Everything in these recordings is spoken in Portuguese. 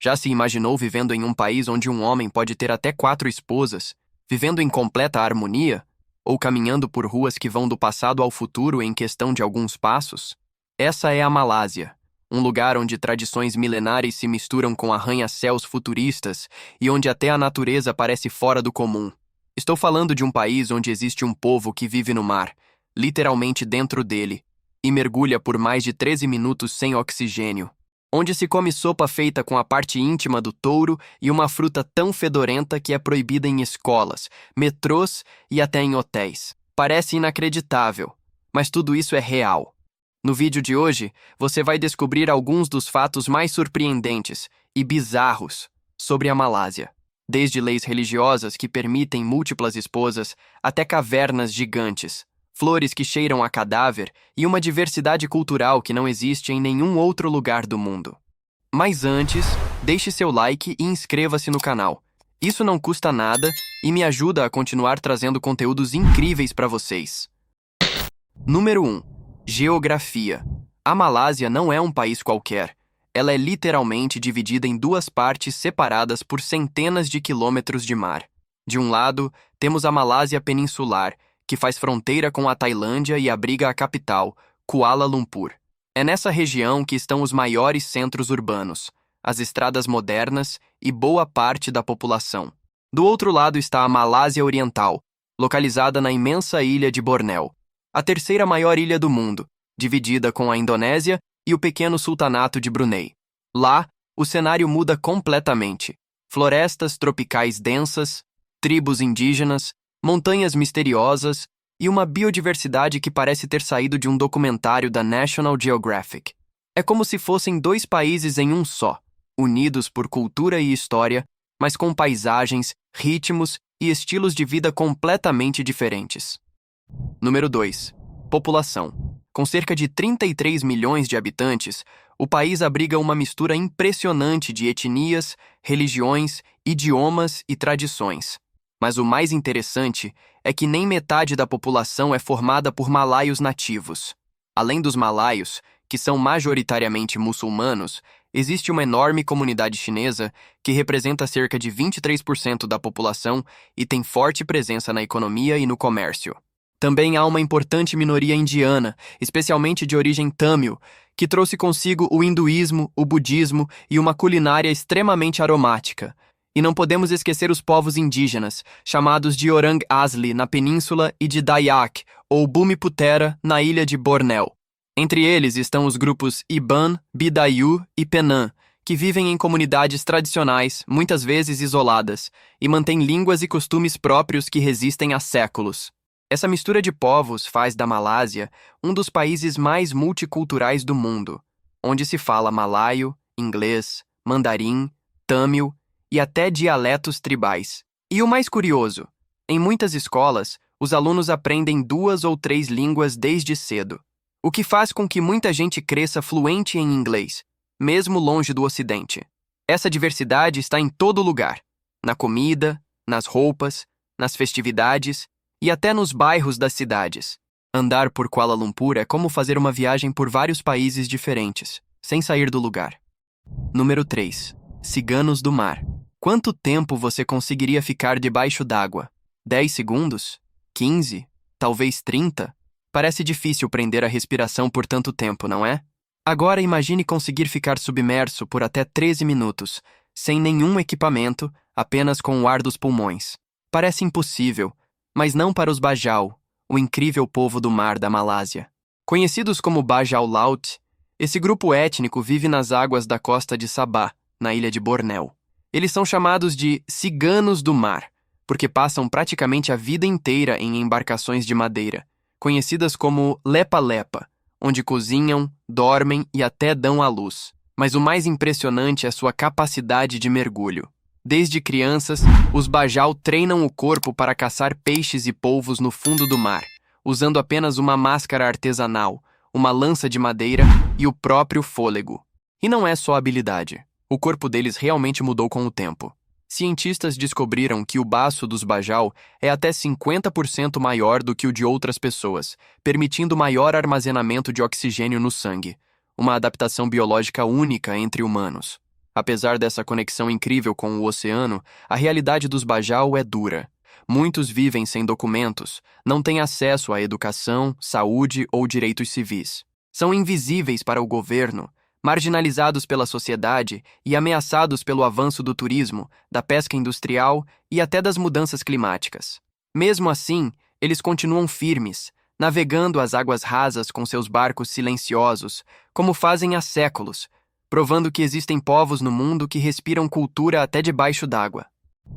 Já se imaginou vivendo em um país onde um homem pode ter até 4 esposas, vivendo em completa harmonia? Ou caminhando por ruas que vão do passado ao futuro em questão de alguns passos? Essa é a Malásia, um lugar onde tradições milenares se misturam com arranha-céus futuristas e onde até a natureza parece fora do comum. Estou falando de um país onde existe um povo que vive no mar, literalmente dentro dele, e mergulha por mais de 13 minutos sem oxigênio. Onde se come sopa feita com a parte íntima do touro e uma fruta tão fedorenta que é proibida em escolas, metrôs e até em hotéis. Parece inacreditável, mas tudo isso é real. No vídeo de hoje, você vai descobrir alguns dos fatos mais surpreendentes e bizarros sobre a Malásia. Desde leis religiosas que permitem múltiplas esposas, até cavernas gigantes, flores que cheiram a cadáver e uma diversidade cultural que não existe em nenhum outro lugar do mundo. Mas antes, deixe seu like e inscreva-se no canal. Isso não custa nada e me ajuda a continuar trazendo conteúdos incríveis para vocês. Número 1. Geografia. A Malásia não é um país qualquer. Ela é literalmente dividida em 2 partes separadas por centenas de quilômetros de mar. De um lado, temos a Malásia Peninsular, que faz fronteira com a Tailândia e abriga a capital, Kuala Lumpur. É nessa região que estão os maiores centros urbanos, as estradas modernas e boa parte da população. Do outro lado está a Malásia Oriental, localizada na imensa ilha de Bornéu, a terceira maior ilha do mundo, dividida com a Indonésia e o pequeno sultanato de Brunei. Lá, o cenário muda completamente. Florestas tropicais densas, tribos indígenas, montanhas misteriosas e uma biodiversidade que parece ter saído de um documentário da National Geographic. É como se fossem 2 países em um só, unidos por cultura e história, mas com paisagens, ritmos e estilos de vida completamente diferentes. Número 2. População. Com cerca de 33 milhões de habitantes, o país abriga uma mistura impressionante de etnias, religiões, idiomas e tradições. Mas o mais interessante é que nem metade da população é formada por malaios nativos. Além dos malaios, que são majoritariamente muçulmanos, existe uma enorme comunidade chinesa que representa cerca de 23% da população e tem forte presença na economia e no comércio. Também há uma importante minoria indiana, especialmente de origem tâmil, que trouxe consigo o hinduísmo, o budismo e uma culinária extremamente aromática. E não podemos esquecer os povos indígenas, chamados de Orang Asli na península e de Dayak, ou Bumiputera, na ilha de Bornéu. Entre eles estão os grupos Iban, Bidayu e Penan, que vivem em comunidades tradicionais, muitas vezes isoladas, e mantêm línguas e costumes próprios que resistem há séculos. Essa mistura de povos faz da Malásia um dos países mais multiculturais do mundo, onde se fala malaio, inglês, mandarim, tâmil e até dialetos tribais. E o mais curioso, em muitas escolas, os alunos aprendem 2 ou 3 línguas desde cedo, o que faz com que muita gente cresça fluente em inglês, mesmo longe do Ocidente. Essa diversidade está em todo lugar, na comida, nas roupas, nas festividades e até nos bairros das cidades. Andar por Kuala Lumpur é como fazer uma viagem por vários países diferentes, sem sair do lugar. Número 3. Ciganos do mar. Quanto tempo você conseguiria ficar debaixo d'água? 10 segundos? 15? Talvez 30? Parece difícil prender a respiração por tanto tempo, não é? Agora imagine conseguir ficar submerso por até 13 minutos, sem nenhum equipamento, apenas com o ar dos pulmões. Parece impossível, mas não para os Bajau, o incrível povo do mar da Malásia. Conhecidos como Bajau Laut, esse grupo étnico vive nas águas da costa de Sabah, na ilha de Bornéu. Eles são chamados de ciganos do mar, porque passam praticamente a vida inteira em embarcações de madeira, conhecidas como lepa-lepa, onde cozinham, dormem e até dão à luz. Mas o mais impressionante é sua capacidade de mergulho. Desde crianças, os Bajau treinam o corpo para caçar peixes e polvos no fundo do mar, usando apenas uma máscara artesanal, uma lança de madeira e o próprio fôlego. E não é só habilidade. O corpo deles realmente mudou com o tempo. Cientistas descobriram que o baço dos Bajau é até 50% maior do que o de outras pessoas, permitindo maior armazenamento de oxigênio no sangue, uma adaptação biológica única entre humanos. Apesar dessa conexão incrível com o oceano, a realidade dos Bajau é dura. Muitos vivem sem documentos, não têm acesso à educação, saúde ou direitos civis. São invisíveis para o governo, marginalizados pela sociedade e ameaçados pelo avanço do turismo, da pesca industrial e até das mudanças climáticas. Mesmo assim, eles continuam firmes, navegando as águas rasas com seus barcos silenciosos, como fazem há séculos, provando que existem povos no mundo que respiram cultura até debaixo d'água.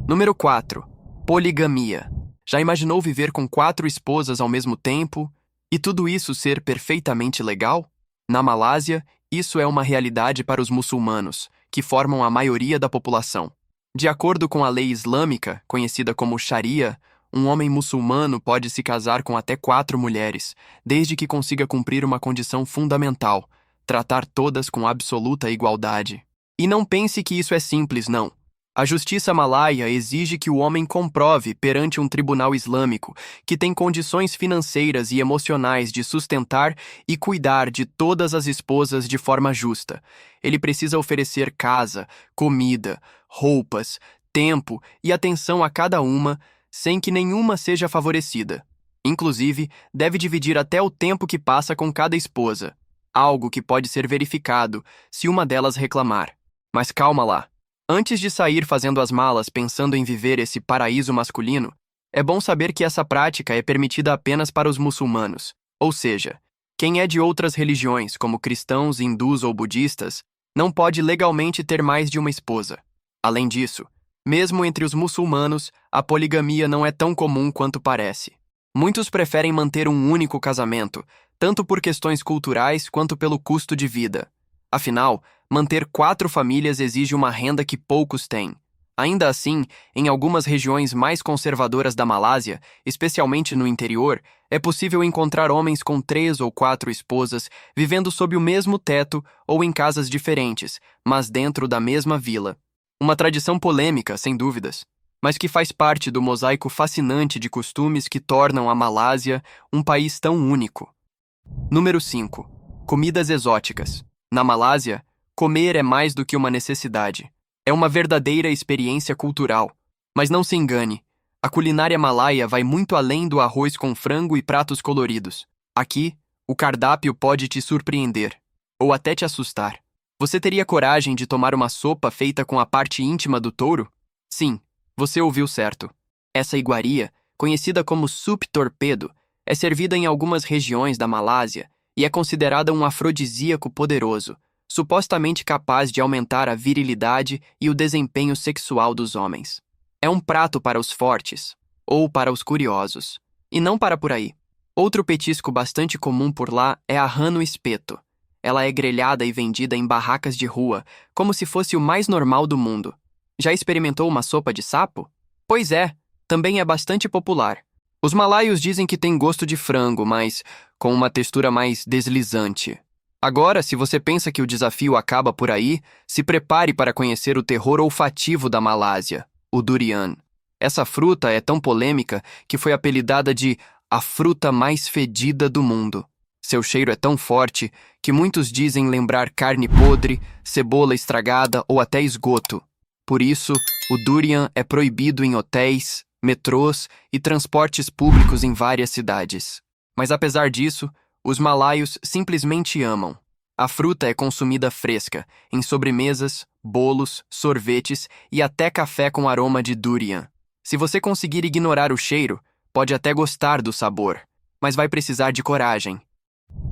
Número 4. Poligamia. Já imaginou viver com 4 esposas ao mesmo tempo e tudo isso ser perfeitamente legal? Na Malásia, isso é uma realidade para os muçulmanos, que formam a maioria da população. De acordo com a lei islâmica, conhecida como Sharia, um homem muçulmano pode se casar com até 4 mulheres, desde que consiga cumprir uma condição fundamental: tratar todas com absoluta igualdade. E não pense que isso é simples, não. A justiça malaia exige que o homem comprove perante um tribunal islâmico que tem condições financeiras e emocionais de sustentar e cuidar de todas as esposas de forma justa. Ele precisa oferecer casa, comida, roupas, tempo e atenção a cada uma, sem que nenhuma seja favorecida. Inclusive, deve dividir até o tempo que passa com cada esposa, algo que pode ser verificado se uma delas reclamar. Mas calma lá. Antes de sair fazendo as malas pensando em viver esse paraíso masculino, é bom saber que essa prática é permitida apenas para os muçulmanos. Ou seja, quem é de outras religiões, como cristãos, hindus ou budistas, não pode legalmente ter mais de uma esposa. Além disso, mesmo entre os muçulmanos, a poligamia não é tão comum quanto parece. Muitos preferem manter um único casamento, tanto por questões culturais quanto pelo custo de vida. Afinal, manter 4 famílias exige uma renda que poucos têm. Ainda assim, em algumas regiões mais conservadoras da Malásia, especialmente no interior, é possível encontrar homens com 3 ou 4 esposas vivendo sob o mesmo teto ou em casas diferentes, mas dentro da mesma vila. Uma tradição polêmica, sem dúvidas, mas que faz parte do mosaico fascinante de costumes que tornam a Malásia um país tão único. Número 5. Comidas exóticas. Na Malásia, comer é mais do que uma necessidade. É uma verdadeira experiência cultural. Mas não se engane, a culinária malaia vai muito além do arroz com frango e pratos coloridos. Aqui, o cardápio pode te surpreender, ou até te assustar. Você teria coragem de tomar uma sopa feita com a parte íntima do touro? Sim, você ouviu certo. Essa iguaria, conhecida como soup torpedo, é servida em algumas regiões da Malásia e é considerada um afrodisíaco poderoso, supostamente capaz de aumentar a virilidade e o desempenho sexual dos homens. É um prato para os fortes, ou para os curiosos, e não para por aí. Outro petisco bastante comum por lá é a rã no espeto. Ela é grelhada e vendida em barracas de rua, como se fosse o mais normal do mundo. Já experimentou uma sopa de sapo? Pois é, também é bastante popular. Os malaios dizem que tem gosto de frango, mas com uma textura mais deslizante. Agora, se você pensa que o desafio acaba por aí, se prepare para conhecer o terror olfativo da Malásia, o durian. Essa fruta é tão polêmica que foi apelidada de a fruta mais fedida do mundo. Seu cheiro é tão forte que muitos dizem lembrar carne podre, cebola estragada ou até esgoto. Por isso, o durian é proibido em hotéis, metrôs e transportes públicos em várias cidades. Mas apesar disso, os malaios simplesmente amam. A fruta é consumida fresca, em sobremesas, bolos, sorvetes e até café com aroma de durian. Se você conseguir ignorar o cheiro, pode até gostar do sabor, mas vai precisar de coragem.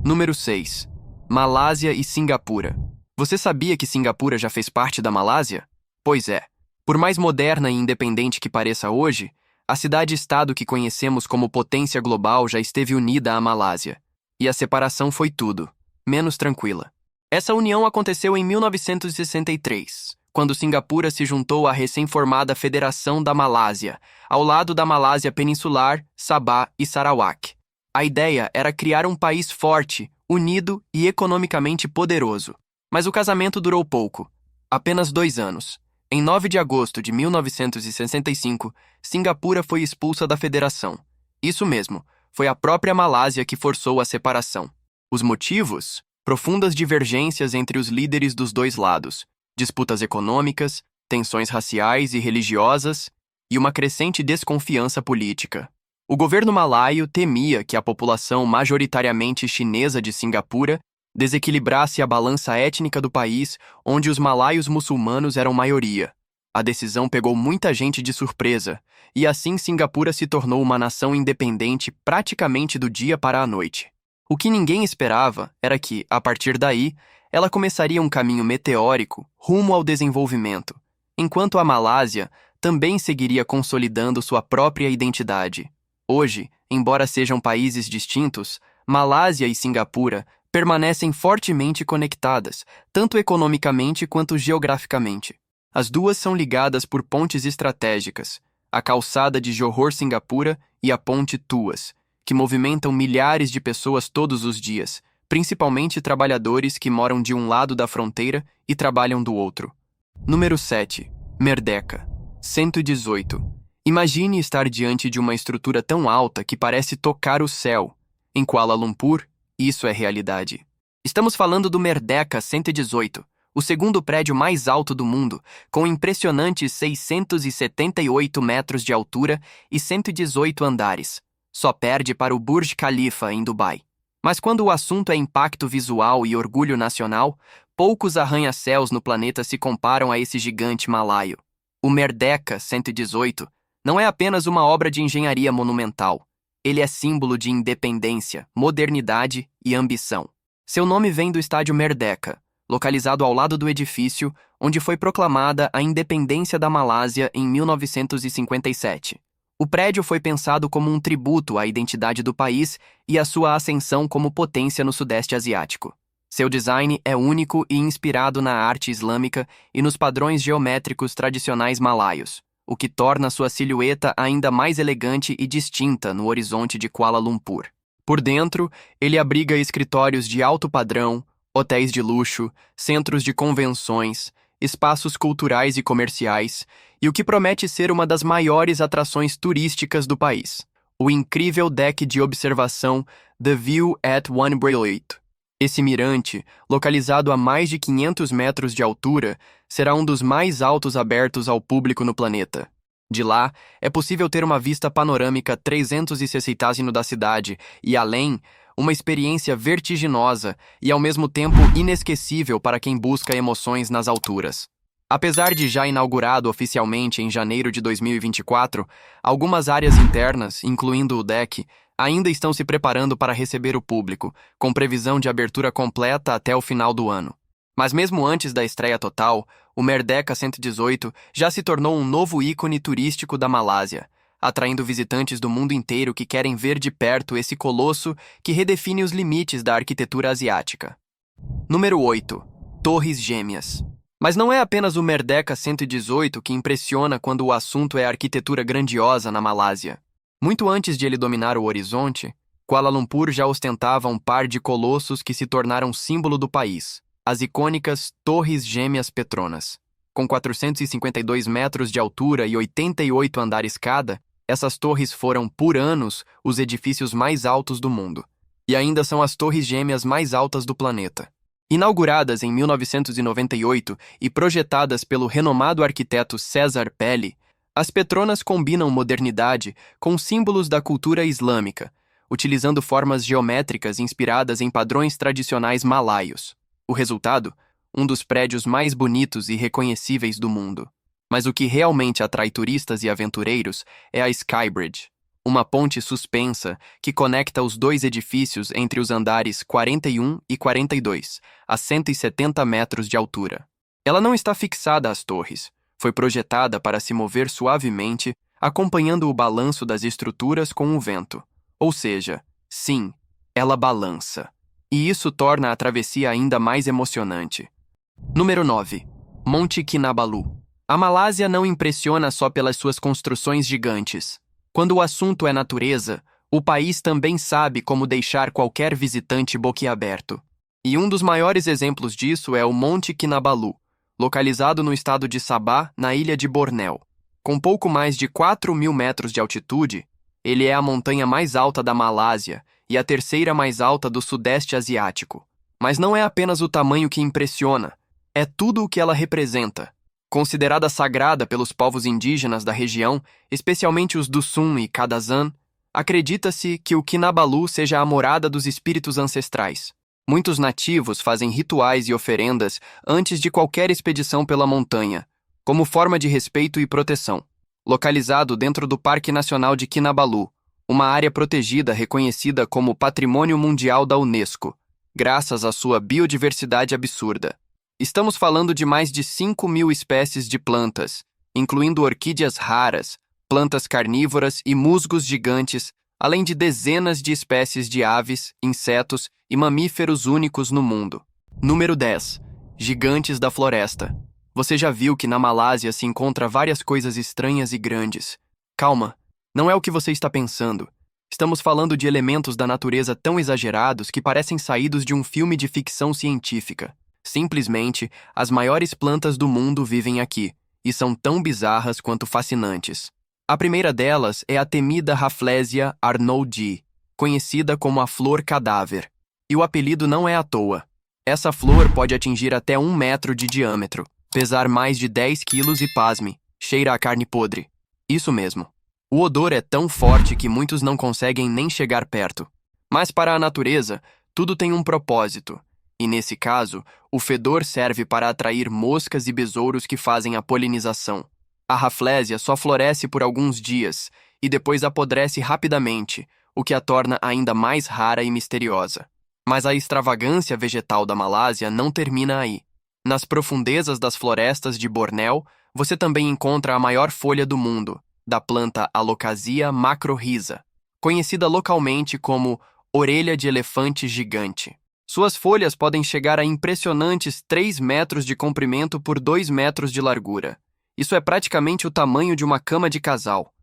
Número 6. Malásia e Singapura. Você sabia que Singapura já fez parte da Malásia? Pois é. Por mais moderna e independente que pareça hoje, a cidade-estado que conhecemos como potência global já esteve unida à Malásia. E a separação foi tudo, menos tranquila. Essa união aconteceu em 1963, quando Singapura se juntou à recém-formada Federação da Malásia, ao lado da Malásia Peninsular, Sabah e Sarawak. A ideia era criar um país forte, unido e economicamente poderoso. Mas o casamento durou pouco, apenas 2 anos. Em 9 de agosto de 1965, Singapura foi expulsa da federação. Isso mesmo, foi a própria Malásia que forçou a separação. Os motivos? Profundas divergências entre os líderes dos dois lados. disputas econômicas, tensões raciais e religiosas e uma crescente desconfiança política. O governo malaio temia que a população majoritariamente chinesa de Cingapura desequilibrasse a balança étnica do país, onde os malaios muçulmanos eram maioria. A decisão pegou muita gente de surpresa, e assim Cingapura se tornou uma nação independente praticamente do dia para a noite. O que ninguém esperava era que, a partir daí, ela começaria um caminho meteórico rumo ao desenvolvimento, enquanto a Malásia também seguiria consolidando sua própria identidade. Hoje, embora sejam países distintos, Malásia e Cingapura permanecem fortemente conectadas, tanto economicamente quanto geograficamente. As duas são ligadas por pontes estratégicas, a calçada de Johor-Cingapura e a ponte Tuas, que movimentam milhares de pessoas todos os dias, principalmente trabalhadores que moram de um lado da fronteira e trabalham do outro. Número 7. Merdeka. 118. Imagine estar diante de uma estrutura tão alta que parece tocar o céu. Em Kuala Lumpur, isso é realidade. Estamos falando do Merdeka 118, o segundo prédio mais alto do mundo, com impressionantes 678 metros de altura e 118 andares. Só perde para o Burj Khalifa, em Dubai. Mas quando o assunto é impacto visual e orgulho nacional, poucos arranha-céus no planeta se comparam a esse gigante malaio. O Merdeka 118 não é apenas uma obra de engenharia monumental. Ele é símbolo de independência, modernidade e ambição. Seu nome vem do estádio Merdeka, localizado ao lado do edifício onde foi proclamada a independência da Malásia em 1957. O prédio foi pensado como um tributo à identidade do país e à sua ascensão como potência no Sudeste Asiático. Seu design é único e inspirado na arte islâmica e nos padrões geométricos tradicionais malaios, o que torna sua silhueta ainda mais elegante e distinta no horizonte de Kuala Lumpur. Por dentro, ele abriga escritórios de alto padrão, hotéis de luxo, centros de convenções, espaços culturais e comerciais, e o que promete ser uma das maiores atrações turísticas do país, o incrível deck de observação The View at One Brilliant. Esse mirante, localizado a mais de 500 metros de altura, será um dos mais altos abertos ao público no planeta. De lá, é possível ter uma vista panorâmica 360 da cidade e, além, uma experiência vertiginosa e, ao mesmo tempo, inesquecível para quem busca emoções nas alturas. Apesar de já inaugurado oficialmente em janeiro de 2024, algumas áreas internas, incluindo o deck, ainda estão se preparando para receber o público, com previsão de abertura completa até o final do ano. Mas mesmo antes da estreia total, o Merdeka 118 já se tornou um novo ícone turístico da Malásia, atraindo visitantes do mundo inteiro que querem ver de perto esse colosso que redefine os limites da arquitetura asiática. Número 8. Torres Gêmeas. Mas não é apenas o Merdeka 118 que impressiona quando o assunto é a arquitetura grandiosa na Malásia. Muito antes de ele dominar o horizonte, Kuala Lumpur já ostentava um par de colossos que se tornaram símbolo do país, as icônicas Torres Gêmeas Petronas. Com 452 metros de altura e 88 andares cada, essas torres foram, por anos, os edifícios mais altos do mundo. E ainda são as torres gêmeas mais altas do planeta. Inauguradas em 1998 e projetadas pelo renomado arquiteto César Pelli, as Petronas combinam modernidade com símbolos da cultura islâmica, utilizando formas geométricas inspiradas em padrões tradicionais malaios. O resultado? Um dos prédios mais bonitos e reconhecíveis do mundo. Mas o que realmente atrai turistas e aventureiros é a Skybridge, uma ponte suspensa que conecta os dois edifícios entre os andares 41 e 42, a 170 metros de altura. Ela não está fixada às torres, foi projetada para se mover suavemente, acompanhando o balanço das estruturas com o vento. Ou seja, sim, ela balança. E isso torna a travessia ainda mais emocionante. Número 9. Monte Kinabalu. A Malásia não impressiona só pelas suas construções gigantes. Quando o assunto é natureza, o país também sabe como deixar qualquer visitante boquiaberto. E um dos maiores exemplos disso é o Monte Kinabalu, localizado no estado de Sabah, na ilha de Bornéu. Com pouco mais de 4.000 metros de altitude, ele é a montanha mais alta da Malásia e a terceira mais alta do Sudeste Asiático. Mas não é apenas o tamanho que impressiona, é tudo o que ela representa. Considerada sagrada pelos povos indígenas da região, especialmente os do Sun e Kadazan, acredita-se que o Kinabalu seja a morada dos espíritos ancestrais. Muitos nativos fazem rituais e oferendas antes de qualquer expedição pela montanha, como forma de respeito e proteção. Localizado dentro do Parque Nacional de Kinabalu, uma área protegida reconhecida como Patrimônio Mundial da Unesco, graças à sua biodiversidade absurda. Estamos falando de mais de 5.000 espécies de plantas, incluindo orquídeas raras, plantas carnívoras e musgos gigantes, além de dezenas de espécies de aves, insetos e mamíferos únicos no mundo. Número 10. Gigantes da floresta. Você já viu que na Malásia se encontra várias coisas estranhas e grandes. Calma, não é o que você está pensando. Estamos falando de elementos da natureza tão exagerados que parecem saídos de um filme de ficção científica. Simplesmente, as maiores plantas do mundo vivem aqui, e são tão bizarras quanto fascinantes. A primeira delas é a temida Rafflesia arnoldii, conhecida como a flor cadáver. E o apelido não é à toa. Essa flor pode atingir até 1 metro de diâmetro, pesar mais de 10 quilos e, pasme, cheira a carne podre. Isso mesmo. O odor é tão forte que muitos não conseguem nem chegar perto. Mas para a natureza, tudo tem um propósito. E nesse caso, o fedor serve para atrair moscas e besouros que fazem a polinização. A Rafflesia só floresce por alguns dias e depois apodrece rapidamente, o que a torna ainda mais rara e misteriosa. Mas a extravagância vegetal da Malásia não termina aí. Nas profundezas das florestas de Bornéu, você também encontra a maior folha do mundo, da planta Alocasia macrorrhiza, conhecida localmente como orelha de elefante gigante. Suas folhas podem chegar a impressionantes 3 metros de comprimento por 2 metros de largura. Isso é praticamente o tamanho de uma cama de casal.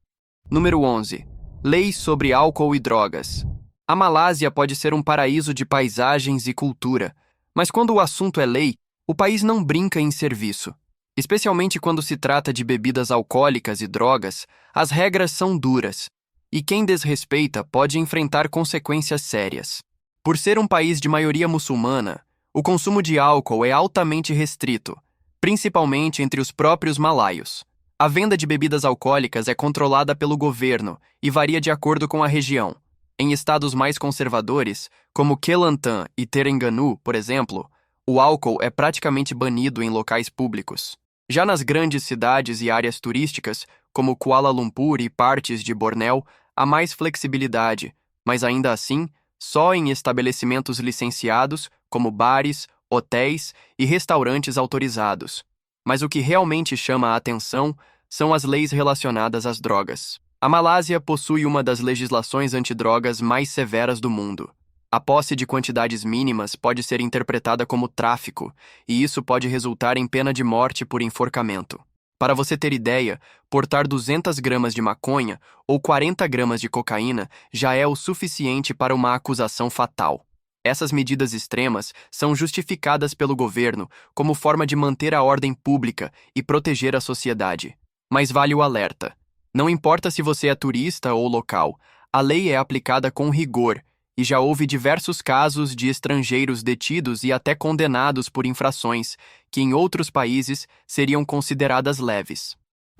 Número 11. Leis sobre álcool e drogas. A Malásia pode ser um paraíso de paisagens e cultura, mas quando o assunto é lei, o país não brinca em serviço. Especialmente quando se trata de bebidas alcoólicas e drogas, as regras são duras, e quem desrespeita pode enfrentar consequências sérias. Por ser um país de maioria muçulmana, o consumo de álcool é altamente restrito, principalmente entre os próprios malaios. A venda de bebidas alcoólicas é controlada pelo governo e varia de acordo com a região. Em estados mais conservadores, como Kelantan e Terengganu, por exemplo, o álcool é praticamente banido em locais públicos. Já nas grandes cidades e áreas turísticas, como Kuala Lumpur e partes de Bornéu, há mais flexibilidade, mas ainda assim, só em estabelecimentos licenciados, como bares, hotéis e restaurantes autorizados. Mas o que realmente chama a atenção são as leis relacionadas às drogas. A Malásia possui uma das legislações antidrogas mais severas do mundo. A posse de quantidades mínimas pode ser interpretada como tráfico, e isso pode resultar em pena de morte por enforcamento. Para você ter ideia, portar 200 gramas de maconha ou 40 gramas de cocaína já é o suficiente para uma acusação fatal. Essas medidas extremas são justificadas pelo governo como forma de manter a ordem pública e proteger a sociedade. Mas vale o alerta. Não importa se você é turista ou local, a lei é aplicada com rigor, e já houve diversos casos de estrangeiros detidos e até condenados por infrações que em outros países seriam consideradas leves.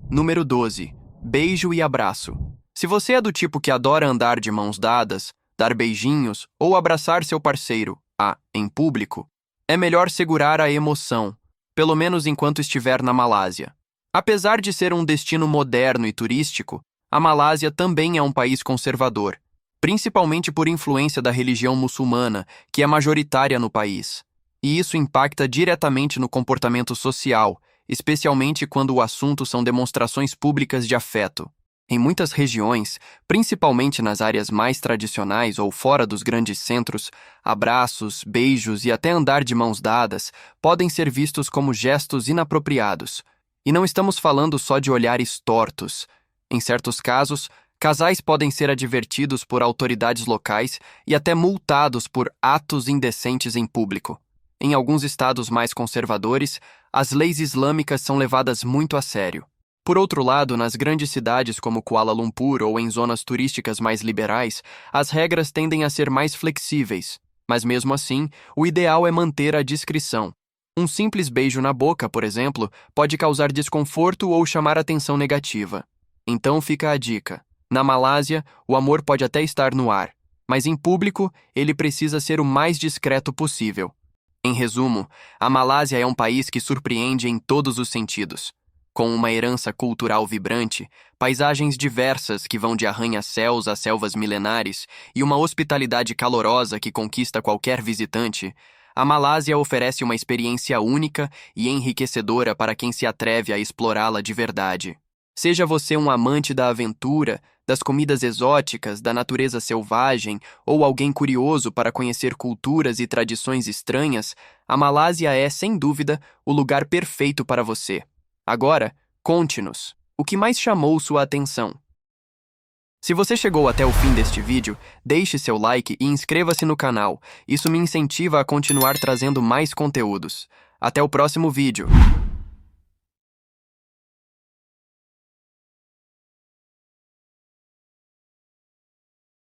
Número 12. Beijo e abraço. Se você é do tipo que adora andar de mãos dadas, dar beijinhos ou abraçar seu parceiro, em público, é melhor segurar a emoção, pelo menos enquanto estiver na Malásia. Apesar de ser um destino moderno e turístico, a Malásia também é um país conservador, principalmente por influência da religião muçulmana, que é majoritária no país. E isso impacta diretamente no comportamento social, especialmente quando o assunto são demonstrações públicas de afeto. Em muitas regiões, principalmente nas áreas mais tradicionais ou fora dos grandes centros, abraços, beijos e até andar de mãos dadas podem ser vistos como gestos inapropriados. E não estamos falando só de olhares tortos. Em certos casos, casais podem ser advertidos por autoridades locais e até multados por atos indecentes em público. Em alguns estados mais conservadores, as leis islâmicas são levadas muito a sério. Por outro lado, nas grandes cidades como Kuala Lumpur ou em zonas turísticas mais liberais, as regras tendem a ser mais flexíveis, mas mesmo assim, o ideal é manter a discrição. Um simples beijo na boca, por exemplo, pode causar desconforto ou chamar atenção negativa. Então fica a dica. Na Malásia, o amor pode até estar no ar, mas em público, ele precisa ser o mais discreto possível. Em resumo, a Malásia é um país que surpreende em todos os sentidos. Com uma herança cultural vibrante, paisagens diversas que vão de arranha-céus a selvas milenares e uma hospitalidade calorosa que conquista qualquer visitante, a Malásia oferece uma experiência única e enriquecedora para quem se atreve a explorá-la de verdade. Seja você um amante da aventura, das comidas exóticas, da natureza selvagem ou alguém curioso para conhecer culturas e tradições estranhas, a Malásia é, sem dúvida, o lugar perfeito para você. Agora, conte-nos, o que mais chamou sua atenção? Se você chegou até o fim deste vídeo, deixe seu like e inscreva-se no canal. Isso me incentiva a continuar trazendo mais conteúdos. Até o próximo vídeo.